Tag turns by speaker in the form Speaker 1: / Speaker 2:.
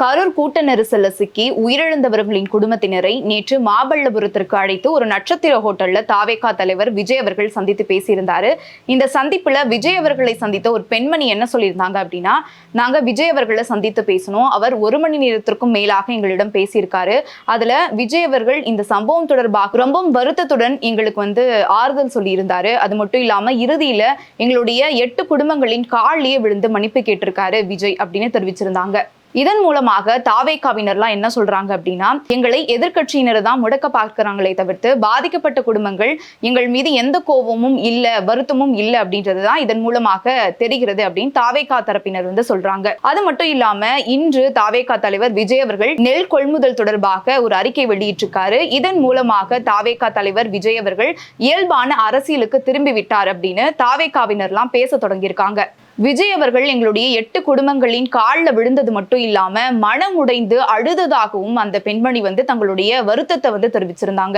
Speaker 1: கரூர் கூட்ட நெரிசல்ல சிக்கி உயிரிழந்தவர்களின் குடும்பத்தினரை நேற்று மாமல்லபுரத்திற்கு அழைத்து ஒரு நட்சத்திர ஹோட்டல்ல தாவேகா தலைவர் விஜய் அவர்கள் சந்தித்து பேசியிருந்தாரு. இந்த சந்திப்புல விஜய் அவர்களை சந்தித்த ஒரு பெண்மணி என்ன சொல்லியிருந்தாங்க அப்படின்னா, நாங்க விஜய் அவர்களை சந்தித்து பேசணும், அவர் 1 மணி நேரத்திற்கும் மேலாக எங்களிடம் பேசியிருக்காரு. அதுல விஜய் அவர்கள் இந்த சம்பவம் தொடர்பாக ரொம்ப வருத்தத்துடன் எங்களுக்கு ஆறுதல் சொல்லி இருந்தாரு. அது மட்டும் இல்லாம இறுதியில எங்களுடைய 8 குடும்பங்களின் காலிலேயே விழுந்து மன்னிப்பு கேட்டிருக்காரு விஜய் அப்படின்னு தெரிவிச்சிருந்தாங்க. இதன் மூலமாக தாவேகாவினர்லாம் என்ன சொல்றாங்க அப்படின்னா, எங்களை எதிர்கட்சியினர் தான் முடக்க பார்க்கிறாங்களே தவிர்த்து பாதிக்கப்பட்ட குடும்பங்கள் எங்கள் மீது எந்த கோபமும் இல்ல, வருத்தமும் இல்ல அப்படின்றதுதான் இதன் மூலமாக தெரிகிறது அப்படின்னு தாவேகா தரப்பினர் சொல்றாங்க. அது மட்டும் இல்லாம இன்று தாவேகா தலைவர் விஜய் அவர்கள் நெல் கொள்முதல் தொடர்பாக ஒரு அறிக்கை வெளியிட்டிருக்காரு. இதன் மூலமாக தாவேகா தலைவர் விஜய் அவர்கள் இயல்பான அரசியலுக்கு திரும்பி விட்டார் அப்படின்னு தாவேகாவினர்லாம் பேச தொடங்கியிருக்காங்க. விஜய் அவர்கள் எங்களுடைய 8 குடும்பங்களின் காலில் விழுந்தது மட்டும் இல்லாம மனம் உடைந்து அழுததாகவும் அந்த பெண்மணி தங்களுடைய வருத்தத்தை தெரிவிச்சிருந்தாங்க.